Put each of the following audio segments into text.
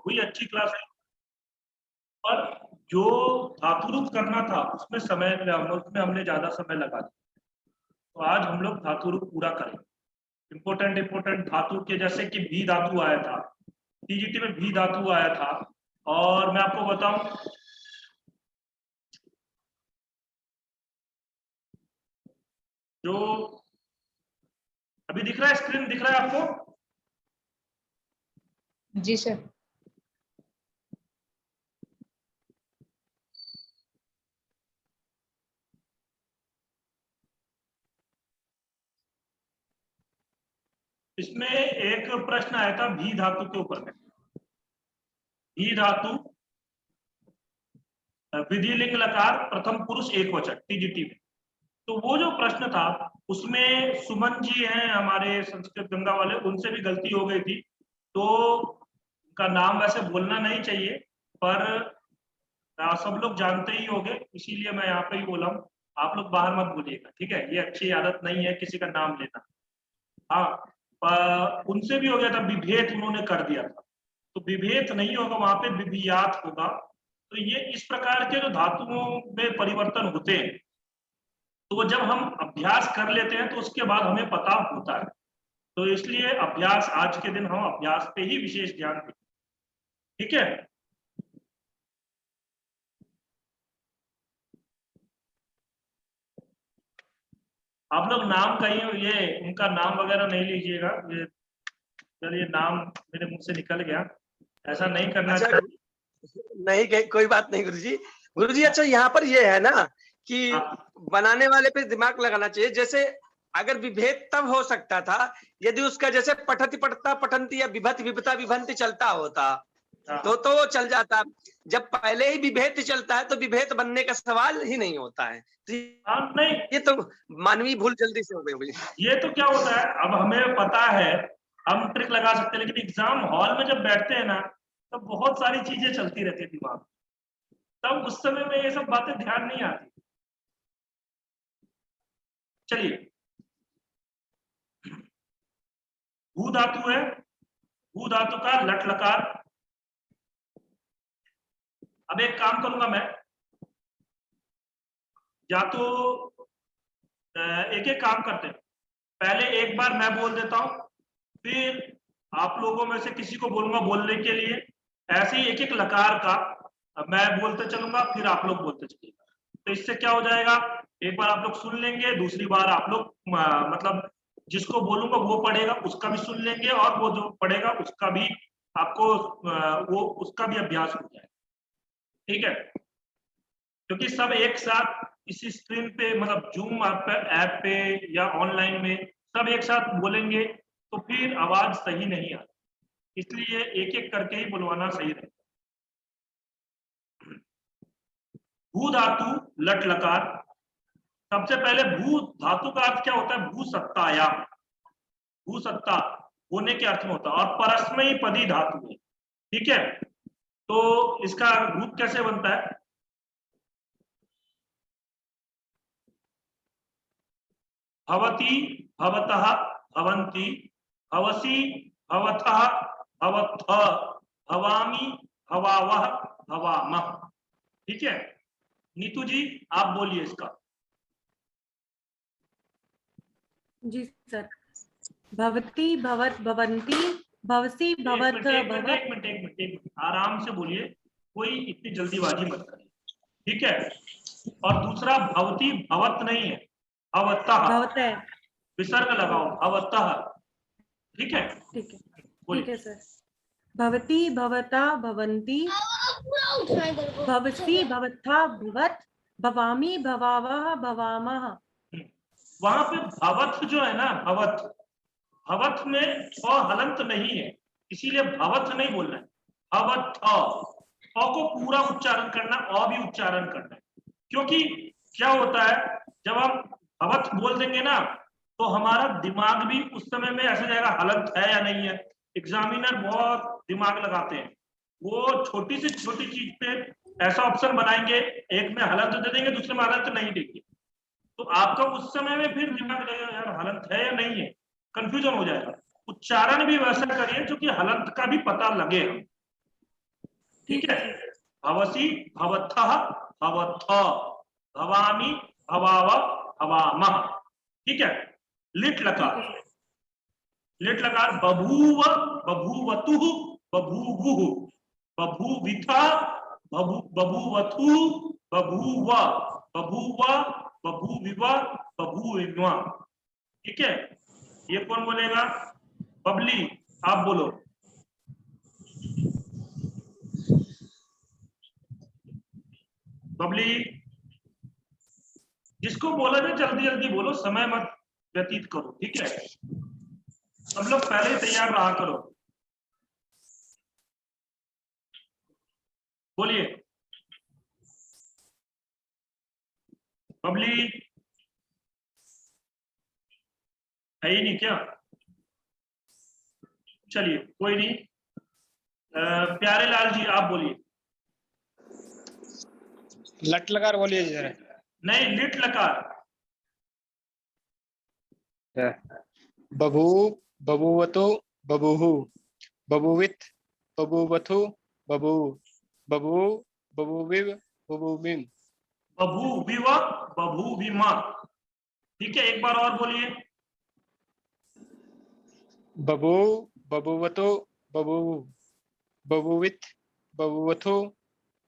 हुई अच्छी क्लास है, पर जो धातु रूप करना था उसमें हमने ज्यादा समय लगा दिया। तो आज हम लोग धातु रूप पूरा करेंगे। इम्पोर्टेंट धातु के जैसे कि भी धातु आया था, टीजीटी में भी धातु आया था। और मैं आपको बताऊं, जो अभी दिख रहा है, स्क्रीन दिख रहा है आपको? जी सर। इसमें एक प्रश्न आया था भी धातु के ऊपर में। भी धातु विधिलिंग लकार प्रथम पुरुष एकवचन टीजीटी में। तो वो जो प्रश्न था उसमें सुमन जी हैं हमारे संस्कृत गंगा वाले, उनसे भी गलती हो गई थी। तो उनका नाम वैसे बोलना नहीं चाहिए, पर सब लोग जानते ही होंगे, इसीलिए मैं यहाँ पे ही बोला हूँ। आप लोग बाहर मत बोलिएगा, ठीक है? ये अच्छी आदत नहीं है किसी का नाम लेना। हाँ, उनसे भी हो गया था, विभेद उन्होंने कर दिया था। तो विभेद नहीं होगा, वहां पे विभियात होगा। तो ये इस प्रकार के जो धातुओं में परिवर्तन होते हैं, तो वो जब हम अभ्यास कर लेते हैं तो उसके बाद हमें पता होता है। तो इसलिए अभ्यास, आज के दिन हम अभ्यास पे ही विशेष ध्यान दें, ठीक है? आप लोग नाम कहीं ये उनका नाम वगैरह नहीं लीजिएगा। ये चलिए, नाम मेरे मुंह से निकल गया, ऐसा नहीं करना चाहिए। नहीं, कोई बात नहीं गुरुजी। गुरुजी अच्छा, यहाँ पर ये है ना कि बनाने वाले पे दिमाग लगाना चाहिए। जैसे अगर विभेद तब हो सकता था यदि उसका जैसे पठति पठता पठंती या विभत विभता विभंति चलता होता, तो वो चल जाता। जब पहले ही विभेद चलता है तो विभेद बनने का सवाल ही नहीं होता है। नहीं, ये तो मानवीय भूल जल्दी से हो गई। ये तो क्या होता है, अब हमें पता है, हम ट्रिक लगा सकते हैं, लेकिन एग्जाम हॉल में जब बैठते हैं ना, तब तो बहुत सारी चीजें चलती रहती है दिमाग, तब उस समय में ये सब बातें ध्यान नहीं आती। चलिए, भू धातु है, भू धातु का लट लकार। अब एक काम करूंगा मैं, या तो एक एक काम करते हैं। पहले एक बार मैं बोल देता हूं, फिर आप लोगों में से किसी को बोलूंगा बोलने के लिए। ऐसे ही एक एक लकार का मैं बोलते चलूंगा, फिर आप लोग बोलते चलिएगा। तो इससे क्या हो जाएगा, एक बार आप लोग सुन लेंगे, दूसरी बार आप लोग मतलब जिसको बोलूंगा वो पढ़ेगा, उसका भी सुन लेंगे, और वो जो पढ़ेगा उसका भी आपको वो उसका भी अभ्यास हो जाएगा, ठीक है? क्योंकि सब एक साथ इसी स्क्रीन पे, मतलब जूम ऐप पे या ऑनलाइन में सब एक साथ बोलेंगे तो फिर आवाज सही नहीं आती, इसलिए एक एक करके ही बुलवाना सही रहेगा। भू धातु लट लकार। सबसे पहले भू धातु का अर्थ क्या होता है? भू सत्ताया, भू सत्ता होने के अर्थ में होता है, और परस्मयी पदी धातु है, ठीक है? तो इसका रूप कैसे बनता है? भवती भवतः भवन्ति भवसी भवतः भवत्थ भवामि भवावः भवामः, ठीक है? नीतू जी आप बोलिए इसका। जी सर। भवती भवत भवन्ति भवसी भवत भवत। एक मिनट, आराम से बोलिए, कोई इतनी जल्दीबाजी मत करिए, ठीक है? और दूसरा, भवती भवत नहीं है, भवतः, भवतः विसर्ग लगाओ, भवतः, ठीक है? ठीक है, ठीक है सर। भवती भवता भवन्ति भवसी भवत्था भवत भवामी भवावः भवामः। वहां पे भवत जो है ना, भवत, भवत में हलंत नहीं है, इसीलिए भवत नहीं बोलना है, भवत। को पूरा उच्चारण करना, भी उच्चारण करना है। क्योंकि क्या होता है, जब हम भवत बोल देंगे ना, तो हमारा दिमाग भी उस समय में ऐसा जाएगा हलंत है या नहीं है। एग्जामिनर बहुत दिमाग लगाते हैं, वो छोटी से छोटी चीज पे ऐसा ऑप्शन बनाएंगे, एक में हलंत दे देंगे, दूसरे में हलंत नहीं देंगे, तो आपका उस समय में फिर दिमाग लगेगा यार हलंत है या नहीं है, कंफ्यूजन हो जाएगा। उच्चारण भी वैसा करिए जो कि हलंत का भी पता लगे। ठीक है, भवसी, भवथः, भवथ, भवामि, भवाव, भवामः। ठीक है, लिट लकार, लिट लकार बभूव, बभूवतुः, बभूवुः, बभूविथा, बभूवथु, बभूव, बभूव, बभूविव, बभूविम। ठीक है, ये कौन बोलेगा? बबली, आप बोलो। बबली, जिसको बोला जाए जल्दी जल्दी बोलो, समय मत व्यतीत करो। ठीक है, सब लोग पहले ही तैयार रहा करो। बोलिए बबली, है ही नहीं क्या? चलिए कोई नहीं। प्यारे लाल जी आप बोलिए। लट लकार बोलिए जरा। नहीं, लिट लकार। बभू, बभूवतु, बभूहु, बभूवित, बभूवथु, बभू, बभू, बभूविव, बभूविम। बभूविव, बभूविमा। ठीक है, एक बार और बोलिए। बभू, बभूवतु, बभू, बभूवित, बभूवथु,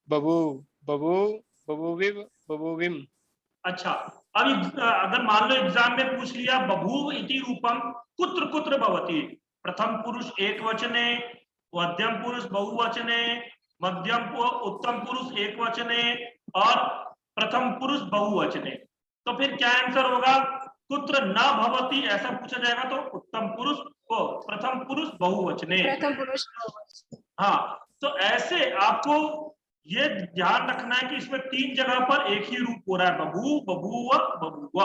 बभू, बभू, बभूविव, बभूविम। अच्छा, अब अगर मान लो एग्जाम में पूछ लिया बभूव इति रूपम कुत्र कुत्र भवति, प्रथम पुरुष एक वचने, मध्यम पुरुष बहुवचने, उत्तम पुरुष एक वचने और प्रथम पुरुष बहुवचने, तो फिर क्या आंसर होगा? कुत्र न भवति ऐसा पूछा जाएगा तो उत्तम पुरुष को प्रथम पुरुष बहुवचने। प्रथम पुरुष। हाँ, तो ऐसे आपको ये ध्यान रखना है कि इसमें तीन जगह पर एक ही रूप हो रहा है, बभू, बभूव, बभूव,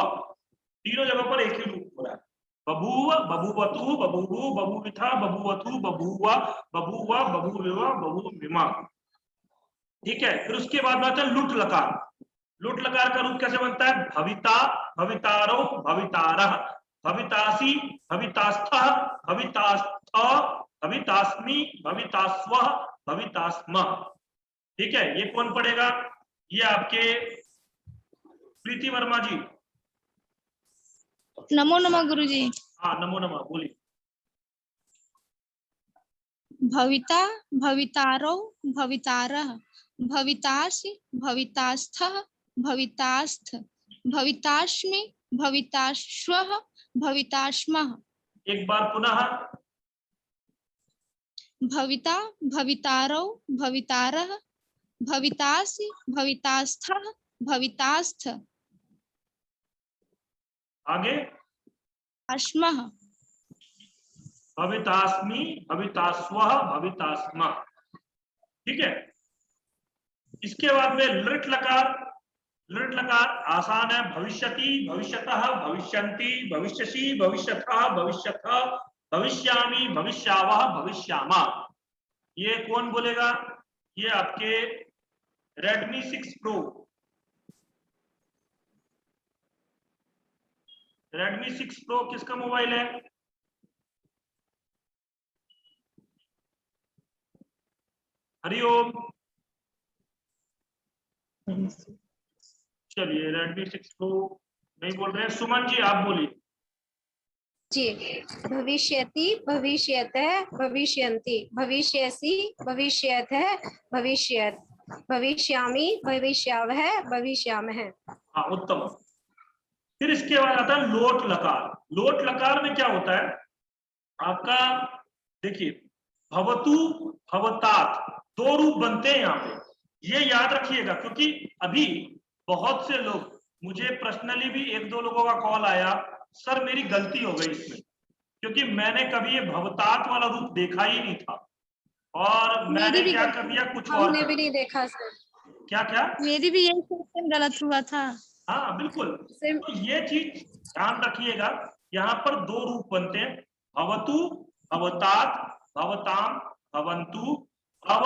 तीनों जगह पर एक ही रूप हो रहा है। बभूव, बभूवतु, बभूवु, बभूविथा, बभूवथु, बभूवा, बभूवा, बभूविवा, बभूविमा। ठीक है, फिर उसके बाद आता है लुट लकार। लुट लकार का रूप कैसे बनता है? भविता, भवितारो, भवितारः, भवितासी, भवितास्थः, भवितास्थ, भवितास्मि, भवितास्वः, भवितास्मः। ठीक है, ये कौन पढ़ेगा? ये आपके प्रीति वर्मा जी। नमो नमः गुरुजी। हाँ, नमो नमः, बोलिए। भविता, भवितारो, भवितारः, भवितासि, भवितास्थः, भवितास्थ, भवितास्मि, भविताश्वः, भविताश्मः। एक बार पुनः। भविता, भवितारो, भवितारः, भवितासि, भवितास्थः, भवितास्थ, आगे अश्मः। भवितास्मि, भवितास्वः, भवितास्मः। ठीक है, इसके बाद में लृट लकार। लृट लकार आसान है, भविष्यति, भविष्यतः, भविष्यन्ति, भविष्यसि, भविष्यथः, भविष्यथः, भविष्यामि, भविष्यावः, भविष्यामा। ये कौन बोलेगा? ये आपके Redmi 6 Pro। Redmi 6 Pro किसका मोबाइल है? हरिओम। चलिए, Redmi 6 Pro नहीं बोल रहे हैं। सुमन जी आप बोलिए। जी, भविष्यति, भविष्यतः, भविष्यन्ति, भविष्यसि, भविष्यतः, भविष्यत्, भविष्यामि, भविष्यावः, भविष्यामः। हाँ, उत्तम। फिर इसके बाद आता है लोट लकार। लोट लकार में क्या होता है आपका? देखिए, भवतु, भवतात, दो रूप बनते हैं यहाँ पे, ये याद रखिएगा, क्योंकि अभी बहुत से लोग, मुझे पर्सनली भी एक दो लोगों का कॉल आया, सर मेरी गलती हो गई इसमें, क्योंकि मैंने कभी ये भवतात वाला रूप देखा ही नहीं था और मैंने क्या कर दिया, कुछ और हमने कर भी दिया। नहीं देखा सर। क्या क्या? मेरी भी यही क्वेश्चन गलत हुआ था। हाँ बिल्कुल, तो ये चीज ध्यान रखिएगा, यहाँ पर दो रूप बनते हैं, भवतु, भवतात, भवताम, भवन्तु, भव,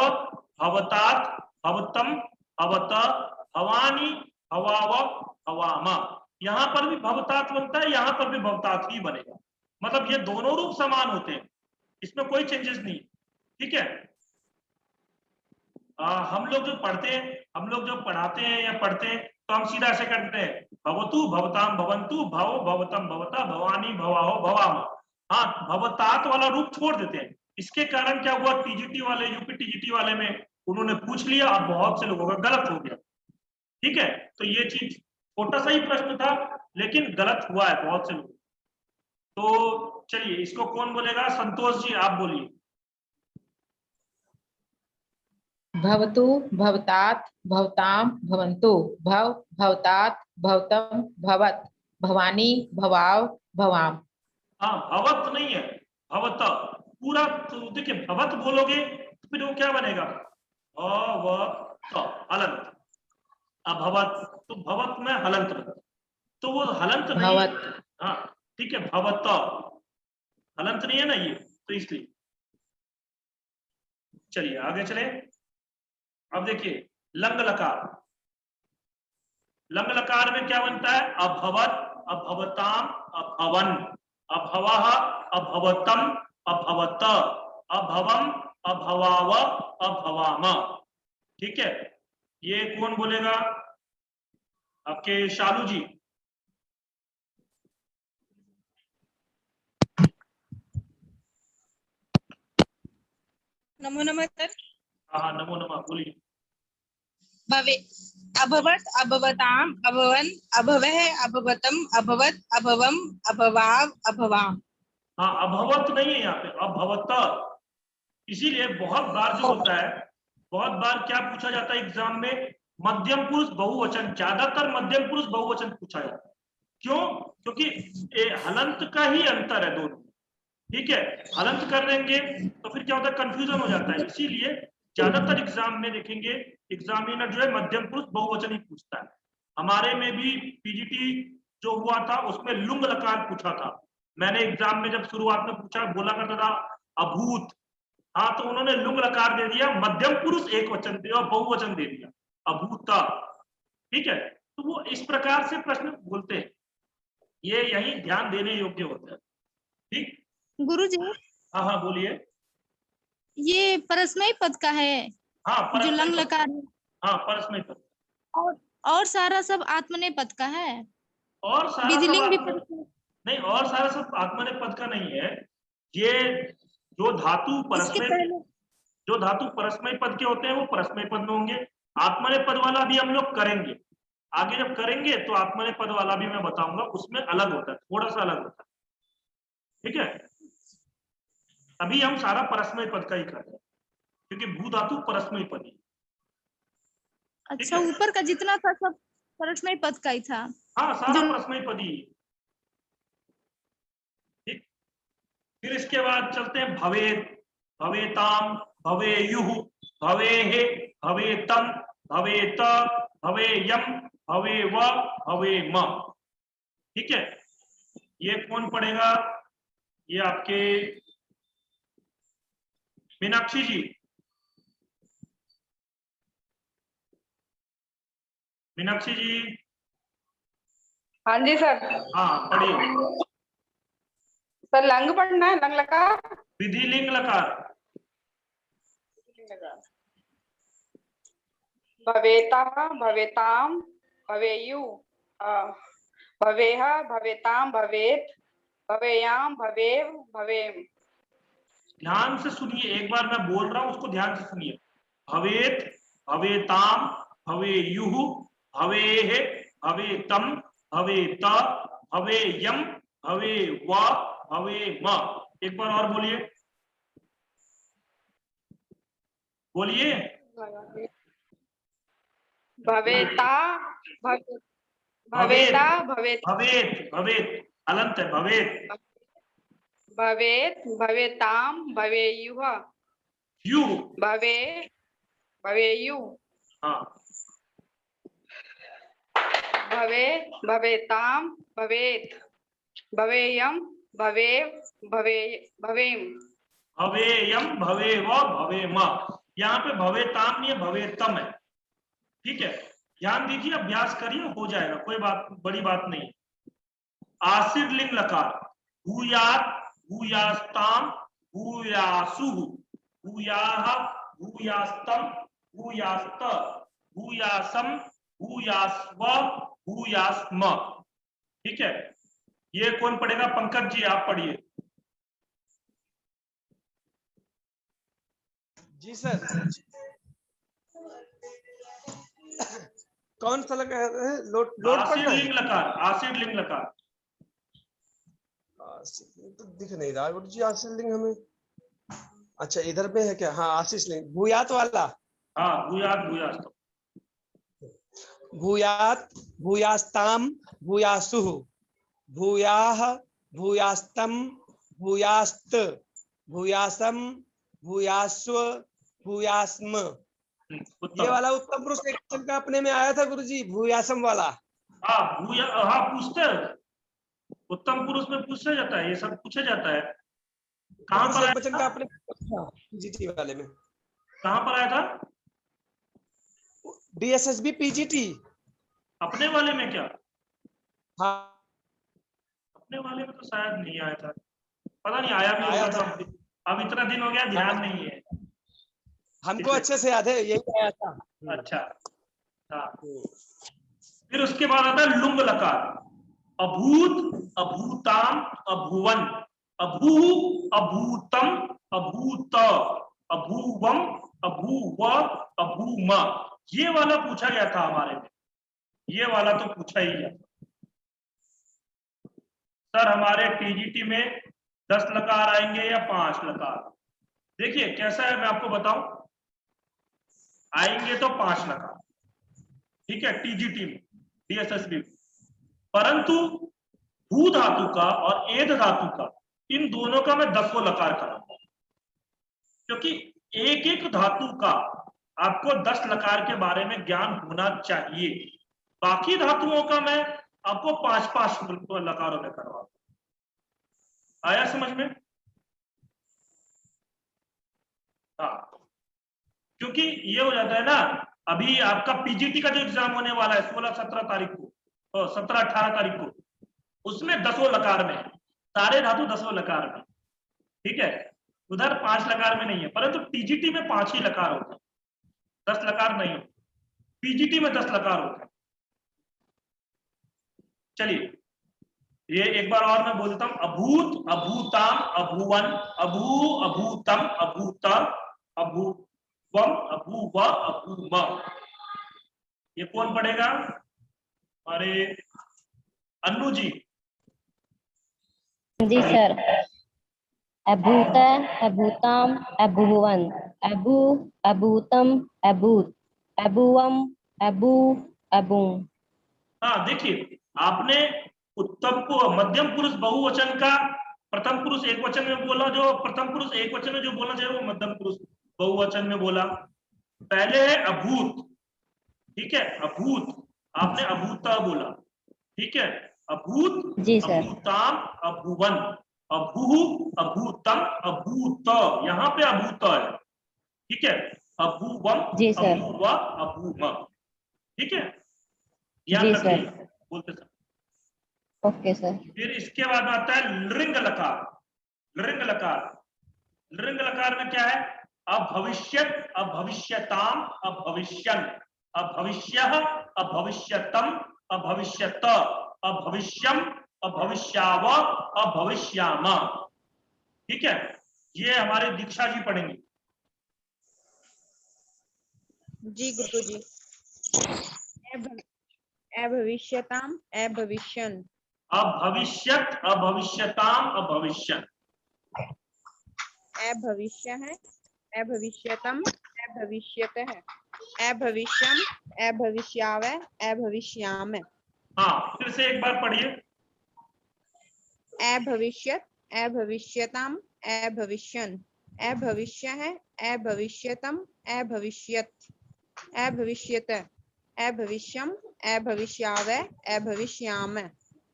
भवतात, भवतम, भवत, भवानी, भवाव, भवामा। यहाँ पर भी भवतात बनता है, यहाँ पर भी भवतात ही बनेगा, मतलब ये दोनों रूप समान होते हैं, इसमें कोई चेंजेस नहीं। ठीक है, हम लोग जो पढ़ते हैं, हम लोग जो पढ़ाते हैं या पढ़ते हैं, तो हम सीधा ऐसे करते हैं, भवतु भवताम भवंतु भव भवतम भवता भवानी भवाहो भवाम। हाँ, भवतात वाला रूप छोड़ देते हैं। इसके कारण क्या हुआ, टीजीटी वाले, यूपी टीजीटी वाले में उन्होंने पूछ लिया, अब बहुत से लोगों का गलत हो गया। ठीक है, तो ये चीज छोटा सा ही प्रश्न था, लेकिन गलत हुआ है बहुत से लोग। तो चलिए, इसको कौन बोलेगा? संतोष जी, आप बोलिए। भवतु भवतात भवताम भवन्तु भव भवतात भवतम भवत भवानी भवाव भवाम। हाँ, भवत नहीं है, भवत पूरा। तो देखिए, भवत बोलोगे तो फिर वो क्या बनेगा? हलंत। अभवत, तो भवत में हलंत बना, तो वो हलंत नहीं। भवत। हाँ ठीक है, भवत हलंत नहीं है ना ये, तो इसलिए। चलिए आगे चले। अब देखिए, लंग लकार। लंग लकार में क्या बनता है? अभवत, अभवताम, अभवन, अभवः, अभवतम, अभवत, अभवम, अभवाव, अभवाम। ठीक है, ये कौन बोलेगा? आपके शालू जी। नमो नमः सर। हाँ, नमो नमः, बोलिए। भवे अभवत अभवताम अभवन अभवः अभवतम अभवत अभवम अभवाव अभवाम। हाँ, अभवत नहीं है यहाँ पे, अभवत। इसीलिए बहुत बार जो होता है, बहुत बार क्या पूछा जाता है एग्जाम में? मध्यम पुरुष बहुवचन, ज्यादातर मध्यम पुरुष बहुवचन पूछा जाता है। क्यों? क्योंकि हलंत का ही अंतर है दोनों। ठीक है, हलंत कर देंगे तो फिर क्या होता है, कंफ्यूजन हो जाता है। इसीलिए ज्यादातर एग्जाम में देखेंगे, एग्जामिनर जो है मध्यम पुरुष बहुवचन ही पूछता है। हमारे में भी पीजीटी जो हुआ था, उसमें लुंग लकार पूछा था। मैंने एग्जाम में जब शुरुआत में पूछा, बोला करता था अभूत, हाँ, तो उन्होंने लुंग लकार दे दिया, मध्यम पुरुष एक वचन दे और बहुवचन दे दिया, अभूता। ठीक है, तो वो इस प्रकार से प्रश्न बोलते हैं, ये यही ध्यान देने योग्य होता है। ठीक, गुरुजी, हाँ हाँ बोलिए। ये परस्मय पद का है हाँ, जो परस्मय लंग पद। लकार है, हाँ, परस्मय पद। और सारा सब आत्मनेय पद का है। और सारा सब विधिलिंग भी नहीं, और सारा सब आत्मनेय पद का नहीं है। ये जो धातु इसके परस्मय, पहले जो धातु परस्मय पद के होते हैं वो परस्मय पद में होंगे। आत्मनेय पद वाला भी हम लोग करेंगे, आगे जब करेंगे तो आत्मनेय पद वाला भी मैं बताऊंगा, उसमें अलग होता है, थोड़ा सा अलग होता है। ठीक है, अभी हम सारा परस्मय पद का ही कर रहे हैं, क्योंकि भू धातु परस्मय पद ही। अच्छा, ऊपर का जितना था सब परस्मय पद का ही था। हाँ, सारा जो परस्मय पद ही। ठीक, फिर इसके बाद चलते हैं भवेत, भवेताम, भवेयुः, भवेः, भवेतम, भवेत, भवेयम, भवेव, भवेम। ठीक है, ये कौन पढ़ेगा? ये आपके मीनाक्षी जी। मीनाक्षी जी, हाँ जी सर। हाँ पढ़िए। सर लंग पढ़ना है, लंग लकार। विधिलिंग लकार। भवेता भवेताम भवेयु भवेह भवेताम भवेत भवेयाम भवेव भवेम। ध्यान से सुनिए, एक बार मैं बोल रहा हूं, उसको ध्यान से सुनिए। भवेत, भवेताम, भवेयुः, भवेः, भवेतम, भवेत, भवेयम, भवेव, भवेम। एक बार और बोलिए, बोलिए। भवेता भवेता भवेत भवेत, भवेत अलंत है, भवेत। भवेत भवेताम भवेयुः यू, भवे भवेयु हाँ, भवे भवेताम भवेत भवेयम भवेव भवे भवेम। भवेयम, भवेव, भवेम। यहाँ पे भवेताम नहीं है, भवेतम है। ठीक है, ध्यान दीजिए, अभ्यास करिए, हो जाएगा, कोई बात, बड़ी बात नहीं। आशीर लिंग लकार, भूयात, भूयास्ताम, भूयासु, भूयाह, भूयास्तम, भूयास्त, भूयासम, भूयास्व, भूयास्म। ठीक है, ये कौन पढ़ेगा? पंकज जी आप पढ़िए। जी सर। कौन सा लगा है? लोट लोट आसीड पढ़ना लिंग है? लकार, आसीड लिंग लकार। तो दिख नहीं रहा गुरु जी आशीष लिंग हमें। अच्छा इधर पे है क्या? हाँ आशीष लिंग, भूयात वाला। हाँ, भूयात, भूयास्त। भूयात, भूयास्ताम, भूयासुः, भूयाः, भूयास्तम, भूयास्त, भूयासम, भूयास्व, भूयास्म। ये उत्तम। वाला उत्तम पुरुष एक वचन का अपने में आया था गुरुजी, भूयासम वाला। हाँ, हाँ पूछते हैं, उत्तम पुरुष में पूछा जाता है, ये सब पूछा जाता है। कहाँ पर एक आया वचन का था? अपने पीजीटी वाले में। कहाँ पर आया था? DSSB PGT. अपने वाले में क्या? हाँ अपने वाले में तो शायद नहीं आया था, पता नहीं, आया भी आया होगा था। तो अब इतना दिन हो गया, ध्यान नहीं है। हमको अच्छे से याद है, यही आया था। अच्छा, हाँ। फिर उसके बाद आता है लुंग लकार। अभूत, अभूताम, अभुवन, अभू, अभूतम, अभूत, अभूवम, अभूव, अभूम। ये वाला पूछा गया था हमारे में, ये वाला तो पूछा ही गया सर। हमारे टीजीटी में 10 लकार आएंगे या 5 लकार? देखिए कैसा है, मैं आपको बताऊं, आएंगे तो 5 लकार, ठीक है, टीजीटी में, डीएसएसबी। परंतु भू धातु का और एध धातु का, इन दोनों का मैं 10 लकार कराऊंगा, क्योंकि एक एक धातु का आपको 10 लकार के बारे में ज्ञान होना चाहिए। बाकी धातुओं का मैं आपको 5-5 लकारों में करवाऊंगा। आया समझ में? हाँ, क्योंकि ये हो जाता है ना, अभी आपका पीजीटी का जो एग्जाम होने वाला है 16-17 तारीख को, 17-18 तारीख को, उसमें 10 लकार में है, सारे धातु 10 लकार में, ठीक है। उधर 5 लकार में नहीं है, परंतु टीजीटी में 5 ही लकार होते हैं, 10 लकार नहीं। पीजीटी में 10 लकार होते हैं। चलिए ये एक बार और मैं बोलता हूं, अभूत, अभूताम, अभुवन, अभू, अभूतम, अभूत, अभूवम, अभूव, अभूम। ये कौन पढ़ेगा? अरे अन्नू जी। जी सर। अभूत, अभूताम, अभुवन, अभू, अभूतम, अभूत, अभुवम, अभू, अभूम। हाँ देखिए, आपने उत्तम को मध्यम पुरुष बहुवचन का प्रथम पुरुष एक वचन में बोला, जो प्रथम पुरुष एक वचन में जो बोलना चाहिए वो मध्यम पुरुष बहुवचन में बोला। पहले है अभूत, ठीक है, अभूत, आपने अभूता बोला, ठीक है, अभूत, जी सर। अभूताम, अभुवन, अभू, अभूतम, अभूत, यहाँ पे अभूत है, ठीक है, अभूवम, जी सर। अभूव, अभूम, ठीक है, याद जी रखिए सर। बोलते सर। Okay sir. फिर इसके बाद आता है लृंग लकार। लृंग लकार, लृंग लकार में क्या है? अभविष्यत, अभविष्यताम, अभविष्यन, अभविष्यः, अभविष्यतम, अभविष्यत, अभविष्यम, अभविष्याव, अभविष्याम, ठीक है। ये हमारे दीक्षा जी पढ़ेंगे। जी गुरुजी। अभविष्यताम, अभविष्यन, अभविष्यत, अभविष्यताम, अभविष्यन, अभविष्य है, अभविष्यतम, अभविष्यत है, अभविष्यम, अभविष्याव, अभविष्याम। हाँ फिर से एक बार पढ़िए। अभविष्यत, अभविष्यताम, अभविष्यन, अभविष्य है, अभविष्यतम, अभविष्यत, अभविष्यत, अभविष्यम, अभविष्याव, अभविष्याम।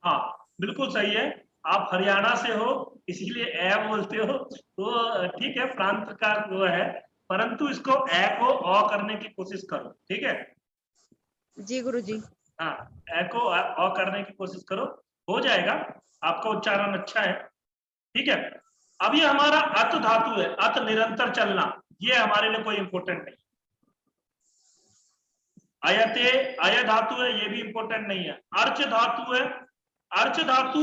हाँ बिल्कुल सही है, आप हरियाणा से हो इसीलिए ए बोलते हो, तो ठीक है, प्रांत का वो है, परंतु इसको ए को अ करने की कोशिश करो, ठीक है। जी गुरुजी। हाँ, ए को अ करने की कोशिश करो, हो जाएगा, आपका उच्चारण अच्छा है, ठीक है। अब ये हमारा अत धातु है, अत निरंतर चलना, ये हमारे लिए कोई इंपॉर्टेंट नहीं, अयते, अय धातु है, ये भी इंपॉर्टेंट नहीं है। अर्च धातु है, अर्च धातु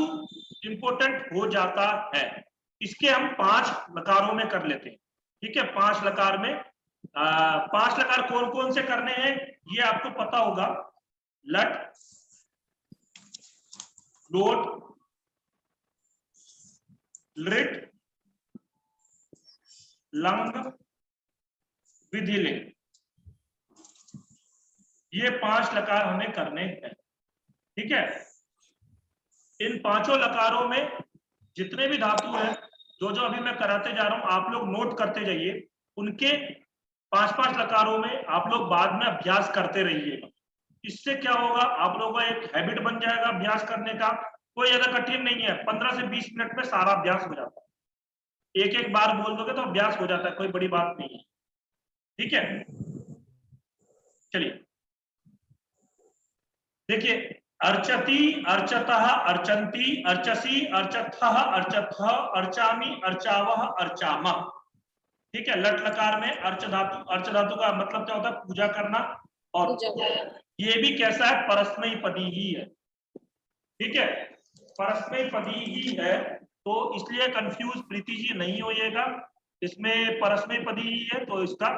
इंपॉर्टेंट हो जाता है। इसके हम 5 लकारों में कर लेते हैं, ठीक है। 5 लकार में 5 लकार कौन कौन से करने हैं ये आपको पता होगा। लट, लोट, लिट, लंग, विधिलिंग, ये 5 लकार हमें करने हैं, ठीक है। इन 5 लकारों में जितने भी धातु हैं, जो जो अभी मैं कराते जा रहा हूं, आप लोग नोट करते जाइए। उनके 5-5 लकारों में आप लोग बाद में अभ्यास करते रहिएगा। इससे क्या होगा, आप लोगों का एक हैबिट बन जाएगा अभ्यास करने का। कोई ज्यादा कठिन नहीं है, 15 से 20 मिनट में सारा अभ्यास हो जाता है। एक एक बार बोल दोगे तो अभ्यास हो जाता है, कोई बड़ी बात नहीं है, ठीक है। चलिए देखिए, अर्चति, अर्चतः, अर्चन्ति, अर्चसी, अर्चथः, अर्चथः, अर्चामि, अर्चावः, अर्चामः, ठीक है। लट लकार में अर्च धातु का मतलब क्या होता है, पूजा करना। और ये भी कैसा है, परस्मयी पदी ही है, ठीक है, परस्मयी पदी ही है। तो इसलिए कंफ्यूज प्रीति जी नहीं होइएगा, इसमें परस्मयी पदी ही है, तो इसका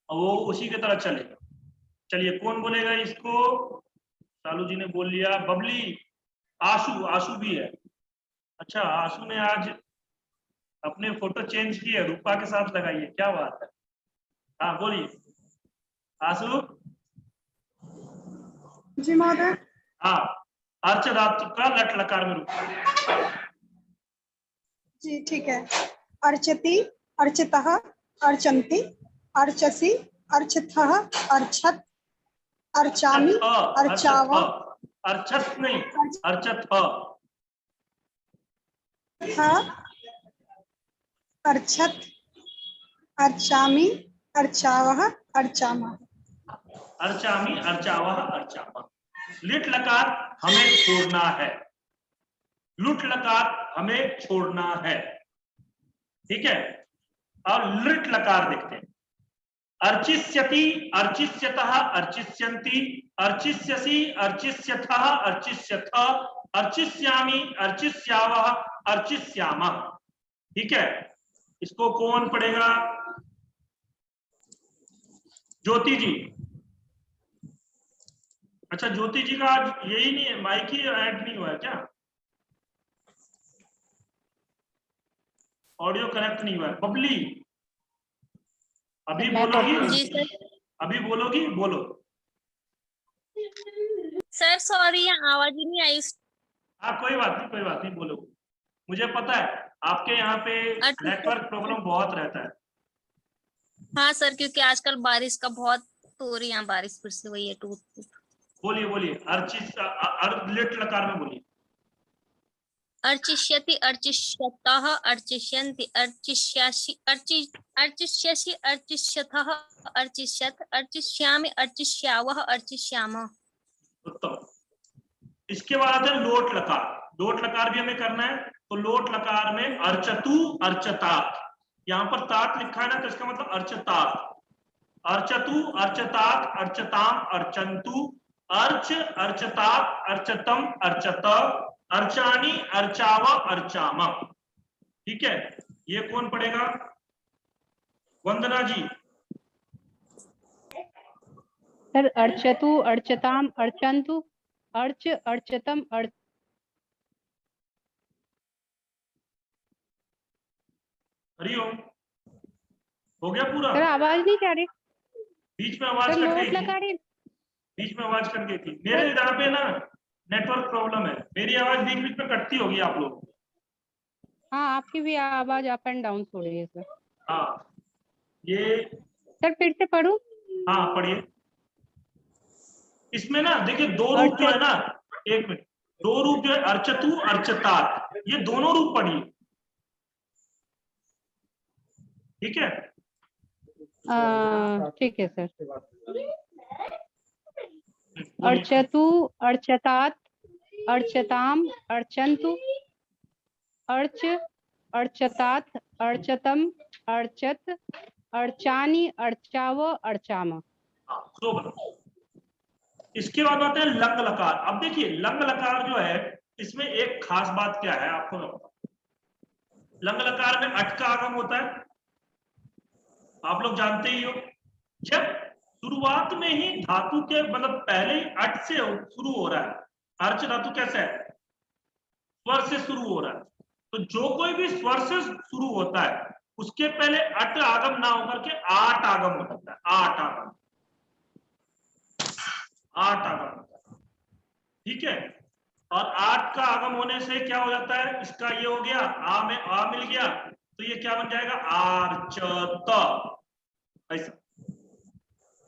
वो उसी की तरह चलेगा। चलिए कौन बोलेगा इसको, शालू जी ने बोल लिया, बबली, आशु, आशु भी है। अच्छा, आशु ने आज अपने फोटो चेंज की है, रूपा के साथ लगाई है, क्या बात है। हाँ बोलिए आशु। जी महोदय। हाँ, अर्च धातु का लट लकार में रूप। जी ठीक है। अर्चति, अर्चतः, अर्चन्ति, अर्चसि, अर्चथः, अर्चत, अर्चामि, अर्चावः, अर्चत नहीं, अर्चत, अर्चत, अर्चामि, अर्चावः, अर्चामः, अर्चामि, अर्चावः, अर्चामः। लिट लकार हमें छोड़ना है, लुट लकार हमें छोड़ना है, ठीक है। और लिट लकार देखते हैं। अर्चिष्यति, अर्चिष्यतः, अर्चिष्यन्ति, अर्चिष्यसि, अर्चिष्यथः, अर्चिष्यथः, अर्चिष्यामि, अर्चिष्यावः, अर्चिष्यामः, ठीक है। इसको कौन पढ़ेगा, ज्योति जी। अच्छा, ज्योति जी का आज यही नहीं है, माइक ही ऐड नहीं हुआ है क्या, ऑडियो कनेक्ट नहीं हुआ है। बबली अभी बोलोगी, जी सर। अभी बोलोगी, बोलो। सर सॉरी, आवाज ही नहीं आई। हाँ कोई बात नहीं, कोई बात नहीं, बोलो। मुझे पता है आपके यहाँ पे नेटवर्क प्रॉब्लम बहुत रहता है। हाँ सर, क्योंकि आजकल बारिश का बहुत हो रही है, बारिश फिर से वही है टूट। बोलिए बोलिए, लिट लकार में बोलिए। अर्चिष्यति, अर्चिष्यतः, अर्चिष्यन्ति, अर्चिष्यासि, अर्चिष्यसि, अर्चिष्यथः, अर्चिष्यत्, अर्चिष्यामि, अर्चिष्यावः, अर्चिष्यामः। उत्तम। इसके बाद है लोट लकार। लोट लकार भी हमें करना है, तो लोट लकार में अर्चतु, अर्चतात, यहाँ पर तात लिखा है ना, तो इसका मतलब अर्चतात। अर्चतु, अर्चतात, अर्चताम, अर्चन्तु, अर्च, अर्चतात, अर्चतम, अर्चत, अर्चानी, अर्चाव, अर्चाम, ठीक है। ये कौन पढ़ेगा, वंदना जी। सर अर्चतु, अर्चताम, अर्चन्तु, अर्च, अर्चतम, हरिओम, हो गया पूरा। सर आवाज नहीं जा रही, बीच में आवाज कट गई थी, बीच में आवाज कट गई थी। मेरे यहाँ पे ना नेटवर्क प्रॉब्लम है, मेरी आवाज बीच बीच में कटती होगी आप लोग। हाँ आपकी भी आवाज अप एंड डाउन हो रही है सर। हाँ ये सर फिर से पढ़ूं? हाँ पढ़िए। इसमें ना देखिए दो रूप जो है ना, एक मिनट, दो रूप जो है अर्चतु, अर्चतात, ये दोनों रूप पढ़िए, ठीक है। ठीक है सर। अर्चतु, अर्चतात, अर्चताम, अर्चन्तु, अर्च, अर्चतात, अर्चतम, अर्चत, अर्चानी, अर्चाव, अर्चाम। हाँ, सो बना। इसके बाद आते हैं लंग लकार। अब देखिए लंग लकार जो है इसमें एक खास बात क्या है आपको मैं बताऊं। लंग लकार में अट का आगम होता है, आप लोग जानते ही हो। जब शुरुआत में ही धातु के मतलब पहले ही अट से शुरू हो रहा है, अर्च धातु कैसे है, स्वर से शुरू हो रहा है, तो जो कोई भी स्वर से शुरू होता है उसके पहले अट आगम ना होकर के आठ आगम हो सकता है, आठ आगम होता है, ठीक है। और आठ का आगम होने से क्या हो जाता है, इसका ये हो गया आ में आ मिल गया, तो ये क्या बन जाएगा आर्चत, ऐसा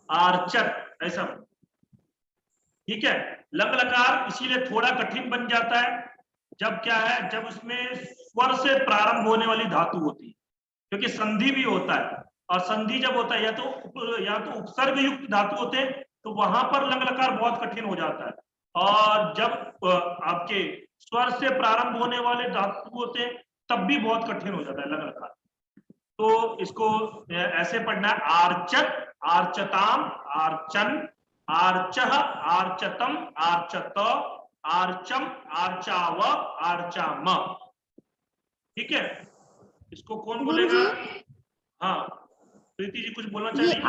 आर्चत ऐसा, ठीक है। लंग लकार इसीलिए थोड़ा कठिन बन जाता है जब क्या है, जब उसमें स्वर से प्रारंभ होने वाली धातु होती है, क्योंकि संधि भी होता है, और संधि जब होता है या तो उपसर्ग युक्त धातु होते हैं, तो वहां पर लंग लकार बहुत कठिन हो जाता है। और जब आपके स्वर से प्रारंभ होने वाले धातु होते हैं तब भी बहुत कठिन हो जाता है लंग लकार। तो इसको ऐसे पढ़ना है, आर्चत, आर्चताम, आर्चन, आर्चः, आर्चतम, आर्चत, आर्चम, आर्चाव, आर्चाम, ठीक है। इसको कौन बोलेगा? हाँ प्रीति जी कुछ बोलना चाहिए?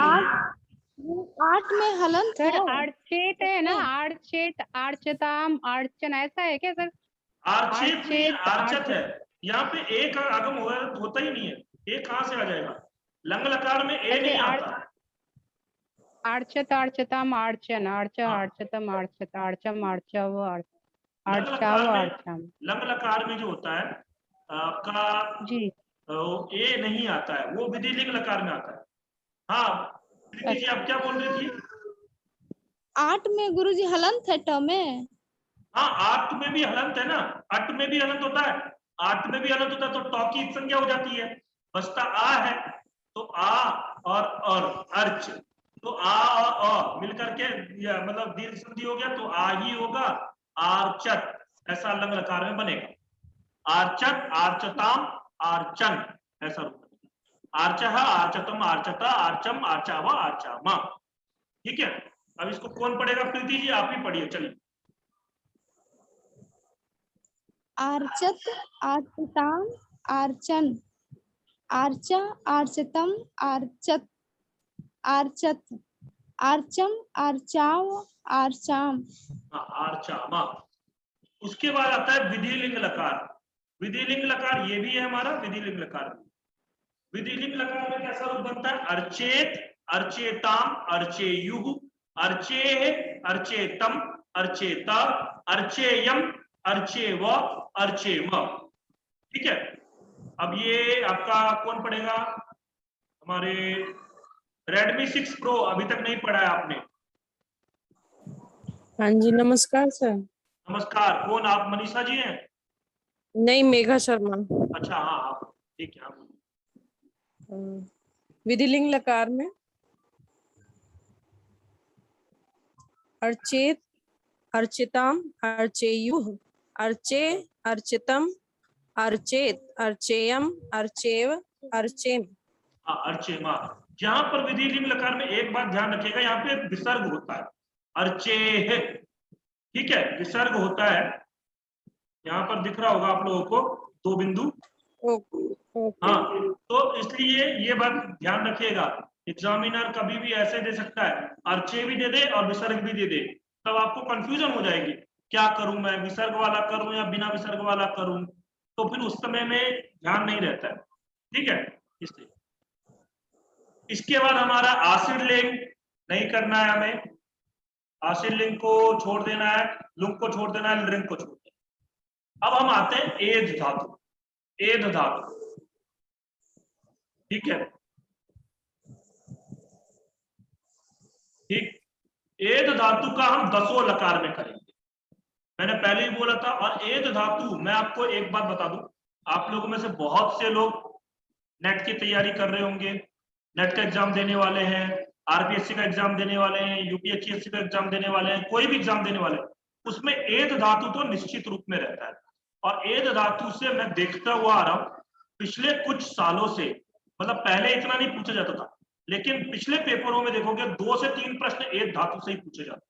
आठ में हलंत सर है। आर्चेत है ना, आर्चेत, आर्चताम, आर्चन, ऐसा है क्या सर? आर्चेत नहीं, आर्चत आर्चत। है। यहाँ पे एक आगम होता ही नहीं है, एक कहाँ से आ जाएगा? लंग लकार में ए नहीं आता। आर्चत, आर्चताम, आर्चन, आर्च, हाँ। आर्चतम, आर्चत, आर्चम, आर्चव, लंग आर्चाव, लकार में, आर्चम। लंग लकार में जो होता है आपका जी ए नहीं आता है, वो विधिलिंग लकार में आता है। हाँ प्रीति जी आप क्या बोल रही थी? आठ में गुरुजी हलंत है ट में। हाँ आठ में भी हलंत है ना, अट में भी हलंत होता है, आठ में भी हलंत होता है, तो टॉ की संज्ञा हो जाती है, बसता आ है, तो आ और अर्च, तो आ और अ मिलकर के मतलब दीर्घ संधि हो गया, तो आ ही होगा, आर्चत, ऐसा लंग लकार में बनेगा। आर्चत, आर्चताम, आर्चन, ऐसा रूप बनेगा। आर्चः, आर्चतम, आर्चता, आर्चम, आर्चावा, आर्चामा, ठीक है। अब इसको कौन पढ़ेगा? प्रीति जी आप ही पढ़िए, चलिए। आर्चत, आर्चताम, आर्चन, आर्चा, आर्चतम, आर्चत, आर्चत, आर्चम, आर्चाव, आर्चाम। हाँ आर्चामा। उसके बाद आता है विधिलिंग लकार। विधिलिंग लकार ये भी है हमारा विधिलिंग लकार। विधिलिंग लकार में कैसा रूप बनता है? अर्चेत, अर्चेताम, अर्चेयुः, अर्चेः, अर्चेतम, अर्चेत, अर्चेयम, अर्चेव, अर्चेम, ठीक है। अब ये आपका कौन पढ़ेगा? हमारे Redmi 6 Pro अभी तक नहीं पढ़ा है आपने? हाँ जी नमस्कार सर। नमस्कार, कौन आप? मनीषा जी हैं? नहीं, मेघा शर्मा। अच्छा हाँ आप, ठीक है आप। विधिलिंग लकार में अर्चेत, अर्चिताम, अर्चेयुः, अर्चे, अर्चितम, अर्चेत, अर्चेयम, अर्चेव, अर्चेम। हाँ अर्चेमा। जहां पर विधिलिंग लकार में एक बात ध्यान रखिएगा, यहाँ पे विसर्ग होता है, अर्चेह, ठीक है, विसर्ग होता है। यहाँ पर दिख रहा होगा आप लोगों को दो बिंदु। हाँ तो इसलिए ये बात ध्यान रखिएगा, एग्जामिनर कभी भी ऐसे दे सकता है, अर्चे भी दे दे और विसर्ग भी दे दे, तब आपको कंफ्यूजन हो जाएगी, क्या करूं मैं, विसर्ग वाला करूं या बिना विसर्ग वाला करूं, तो फिर उस समय में ध्यान नहीं रहता है, ठीक है। इसलिए इसके बाद हमारा आशीर लिंग नहीं करना है हमें, आशीर लिंग को छोड़ देना है, लुंग को छोड़ देना है, लिंग को छोड़ देना है। अब हम आते हैं एध धातु, एध धातु, ठीक है, ठीक। एध धातु का हम 10 लकार में करेंगे, मैंने पहले ही बोला था। और एध धातु मैं आपको एक बात बता दूं, आप लोगों में से बहुत से लोग नेट की तैयारी कर रहे होंगे, नेट का एग्जाम देने वाले हैं, आरपीएससी का एग्जाम देने वाले हैं, यूपीएससी का एग्जाम देने वाले हैं, कोई भी एग्जाम देने वाले हैं, उसमें एध धातु तो निश्चित रूप में रहता है। और एध धातु से मैं देखता हुआ आ रहा हूं पिछले कुछ सालों से, मतलब पहले इतना नहीं पूछा जाता था, लेकिन पिछले पेपरों में देखोगे 2 से 3 प्रश्न एद धातु से ही पूछे जाते हैं।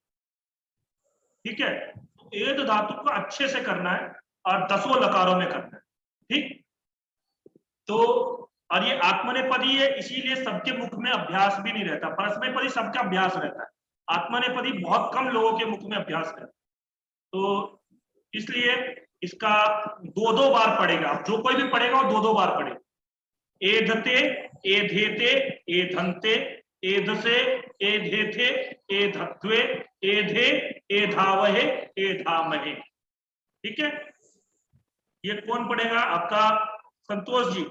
ठीक है, तो एद धातु को अच्छे से करना है और 10 लकारों में करना है। ठीक, तो और ये आत्मनेपदी है, इसीलिए सबके मुख में अभ्यास भी नहीं रहता। परस्मैपदी सबका अभ्यास रहता है, आत्मनेपदी बहुत कम लोगों के मुख में अभ्यास रहता है। तो इसलिए इसका 2-2 बार पढ़ेगा, जो कोई भी पढ़ेगा वो 2-2 बार पढ़ेगा। एधते, एधेते, एधन्ते, एधसे, एधेथे, एधत्वे, एधे, एधावहे, एधामहे। ठीक है, ये कौन पढ़ेगा? आपका संतोष जी।